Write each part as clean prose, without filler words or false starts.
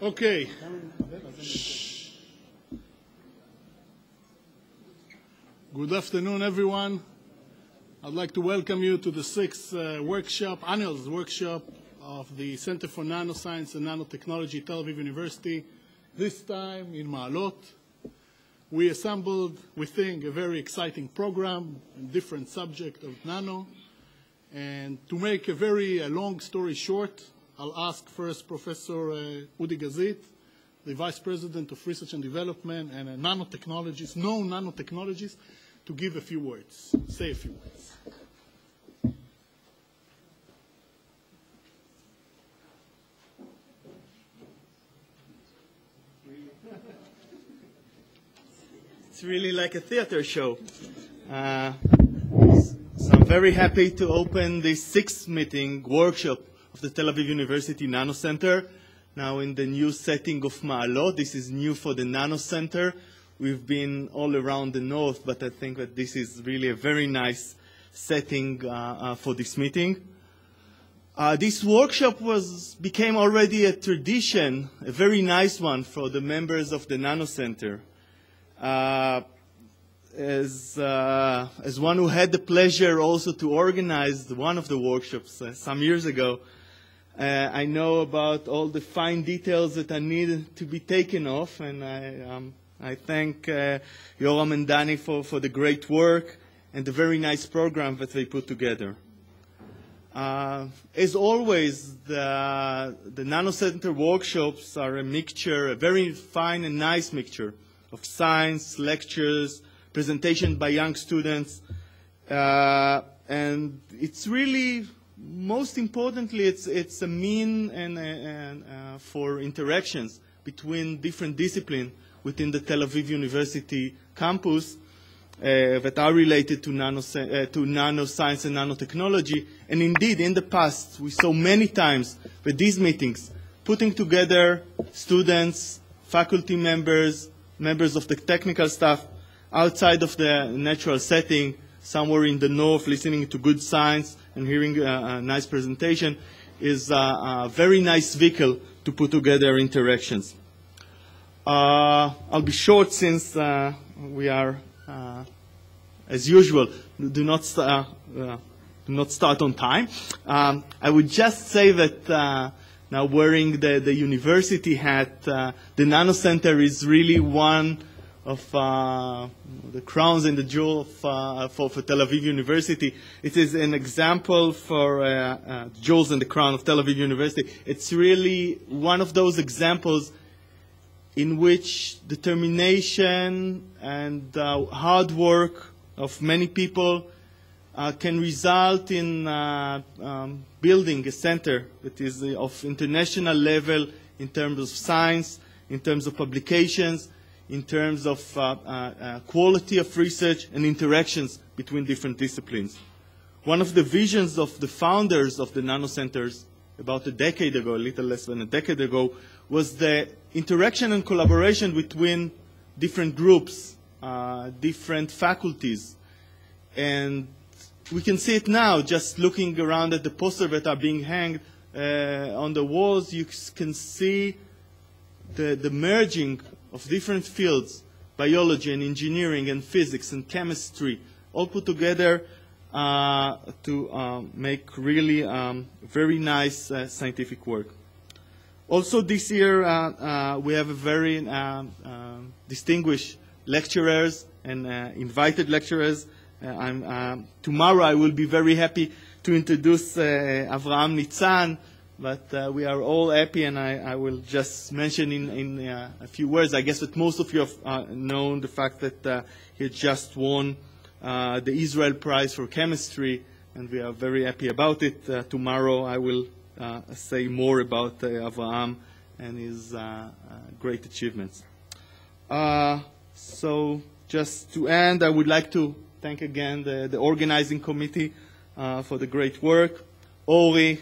Okay. Good afternoon, everyone. I'd like to welcome you to the sixth annual workshop of the Center for Nanoscience and Nanotechnology, Tel Aviv University, this time in Maalot. We assembled, we think, a very exciting program in different subjects of nano. And to make a very long story short, I'll ask first Professor Udi Gazit, the Vice President of Research and Development and a known nanotechnologist, to give a few words, say a few words. It's really like a theater show. So I'm very happy to open the sixth workshop of the Tel Aviv University Nano Center, now in the new setting of Maalot. This is new for the Nano Center. We've been all around the north, but I think that this is really a very nice setting for this meeting. This workshop became already a tradition, a very nice one for the members of the Nano Center. As one who had the pleasure also to organize one of the workshops some years ago, I know about all the fine details that are needed to be taken off, and I thank Yoram and Dani for the great work and the very nice program that they put together. As always, the Nano Center workshops are a very fine and nice mixture of science, lectures, presentation by young students, and it's really, most importantly, it's a mean for interactions between different disciplines within the Tel Aviv University campus that are related to nanoscience and nanotechnology. And indeed, in the past, we saw many times that these meetings, putting together students, faculty members, members of the technical staff, outside of the natural setting, somewhere in the north, listening to good science and hearing a nice presentation, is a very nice vehicle to put together interactions. I'll be short since we are, as usual, do not start on time. I would just say that now wearing the university hat, the Nano Center is really one of the crowns and the jewel for Tel Aviv University. It is an example for jewels in the crown of Tel Aviv University. It's really one of those examples in which determination and hard work of many people can result in building a center that is of international level in terms of science, in terms of publications, in terms of quality of research and interactions between different disciplines. One of the visions of the founders of the Nano Centers about a decade ago, a little less than a decade ago, was the interaction and collaboration between different groups, different faculties. And we can see it now, just looking around at the posters that are being hanged on the walls. You can see the merging of different fields, biology and engineering and physics and chemistry, all put together to make really very nice scientific work. Also this year we have a very distinguished lecturers and invited lecturers. Tomorrow I will be very happy to introduce Avraham Nitzan, but we are all happy, and I will just mention in a few words. I guess that most of you have known the fact that he just won the Israel Prize for Chemistry, and we are very happy about it. Tomorrow I will say more about Avraham and his great achievements. So just to end, I would like to thank again the organizing committee for the great work, Ori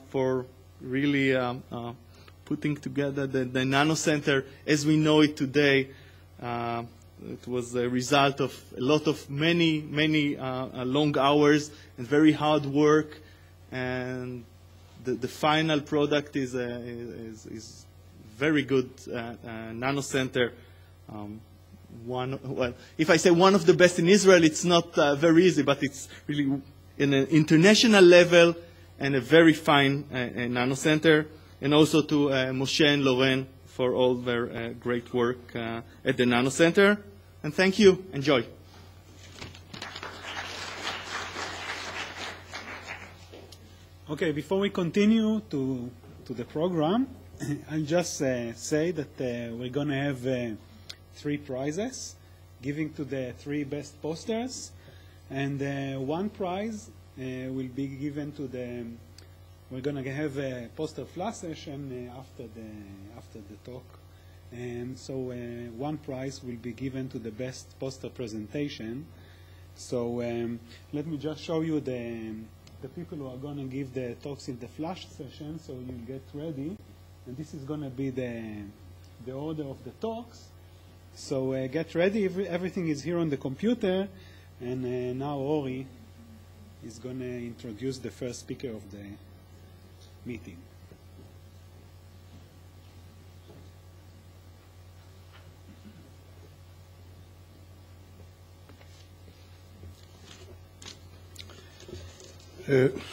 for really putting together the Nano Center as we know it today. It was a result of a lot of many long hours and very hard work, and the final product is very good nano center. Well, if I say one of the best in Israel, it's not very easy, but it's really in an international level and a very fine nano center. And also to Moshe and Loren for all their great work at the nano center. And thank you. Enjoy. Okay, before we continue to the program, I'll just say that we're going to have 3 prizes giving to the 3 best posters, and 1 prize will be given to the. We're going to have a poster flash session after the talk, and so 1 prize will be given to the best poster presentation. So let me just show you the people who are going to give the talks in the flash session, so you get ready. And this is going to be the order of the talks. So get ready. Everything is here on the computer. And now Ori is going to introduce the first speaker of the meeting.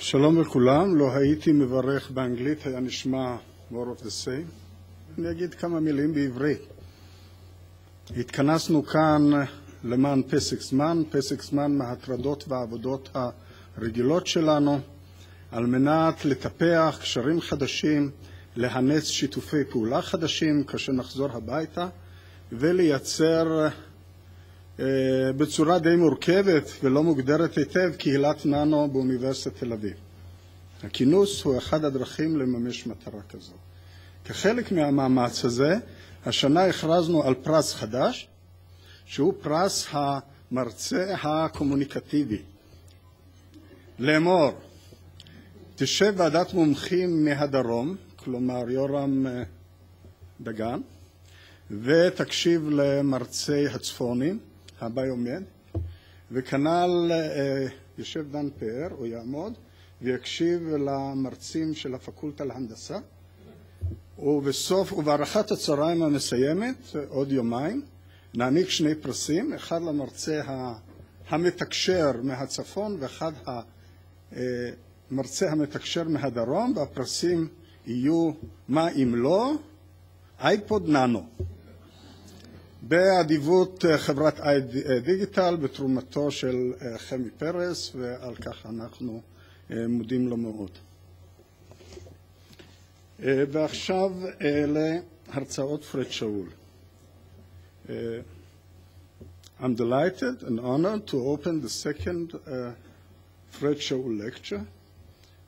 שלום לכולם, לא הייתי מברך באנגלית, היה נשמע more of the same. אני אגיד כמה מילים בעברית. התכנסנו כאן למען פסק זמן מההטרדות והעבודות הרגילות שלנו, על מנת לטפח קשרים חדשים, להנץ שיתופי פעולה חדשים כאשר נחזור הביתה, ולייצר בצורה די מורכבת ולא מוגדרת היטב קהילת ננו באוניברסיטת תל אביב. הכינוס הוא אחד הדרכים לממש מטרה כזו. כחלק מהמאמץ הזה, השנה הכרזנו על פרס חדש, שהוא פרס המרצה הקומוניקטיבי. לאמור, תשב ועדת מומחים מהדרום, כלומר יורם דגן, ותקשיב למרצי הצפונים, הביומד, וכנ"ל יושב דן פאר, הוא יעמוד, ויקשיב למרצים של הפקולטה להנדסה, ובערכת הצהריים המסיימת, עוד יומיים, נעניק 2 פרסים, אחד למרצה המתקשר מהצפון, ואחד המרצה המתקשר מהדרום, והפרסים יהיו מה אם לא, אייפוד ננו. באדיבות חברת דיגיטל, בתרומתו של חמי פרס, ועל כך אנחנו מודים לו מאוד. ועכשיו להרצאות פרד שאול. I'm delighted and honored to open the second Fred Shaul lecture.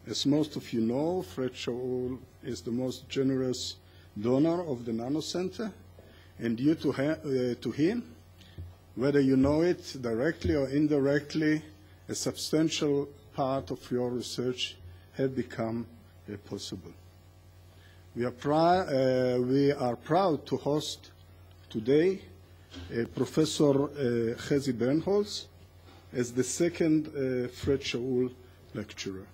As most of you know, Fred Shaul is the most generous donor of the Nano Center, and due to him, whether you know it directly or indirectly, a substantial part of your research have become possible. We are proud to host today Professor Chezi Bernholz as the second Fred Shaul lecturer.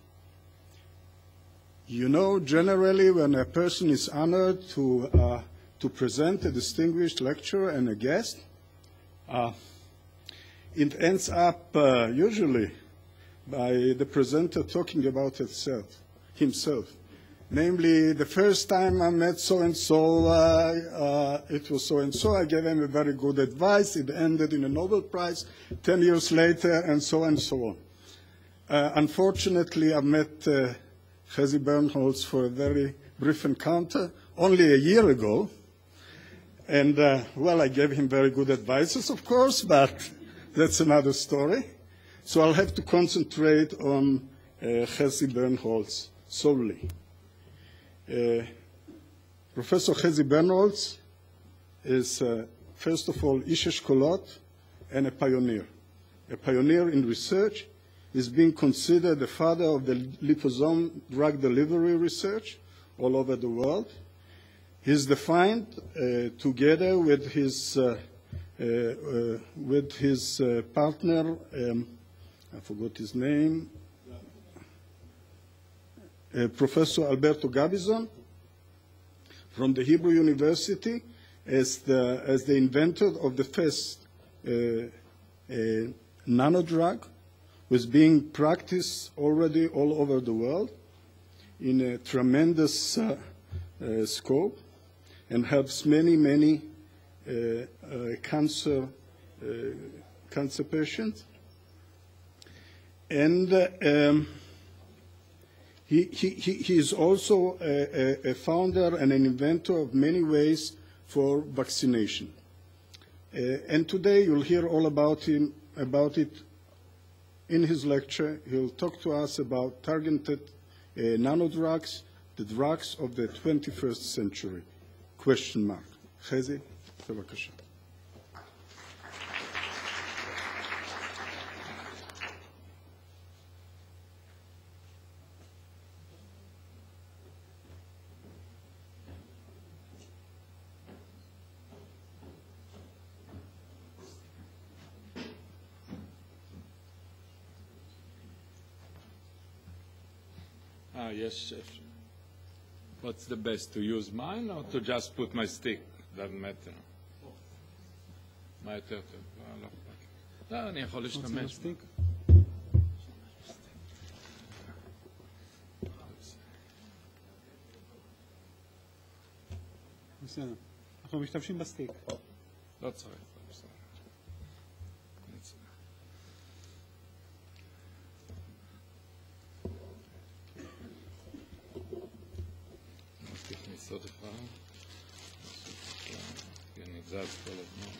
You know, generally when a person is honored to present a distinguished lecturer and a guest, it ends up usually by the presenter talking about himself. Namely, the first time I met so-and-so, it was so-and-so, I gave him a very good advice, it ended in a Nobel Prize 10 years later, and so on. Unfortunately, I met Chezi Bernholz for a very brief encounter only a year ago, and well, I gave him very good advices, of course, but that's another story. So I'll have to concentrate on Chezi Bernholz solely. Professor Chezi Bernholz is, first of all, Ish Eshkolot and a pioneer. A pioneer in research, is being considered the father of the liposome drug delivery research all over the world. He's defined, together with his partner, I forgot his name, Professor Alberto Gabizon, from the Hebrew University as the inventor of the first nanodrug, was being practiced already all over the world in a tremendous scope, and helps many cancer patients. And he is also a founder and an inventor of many ways for vaccination. And today you'll hear all about it in his lecture. He'll talk to us about targeted nanodrugs, the drugs of the 21st century, ? חזי, בבקשה. Yes, chef. What's the best, to use mine or to just put my stick? Doesn't matter. מה יותר טוב? לא, אני יכול להשתמש. בסדר. אנחנו משתמשים בסטיק. לא צריך. מספיק מסוד אחד, כי אני זז כל הזמן.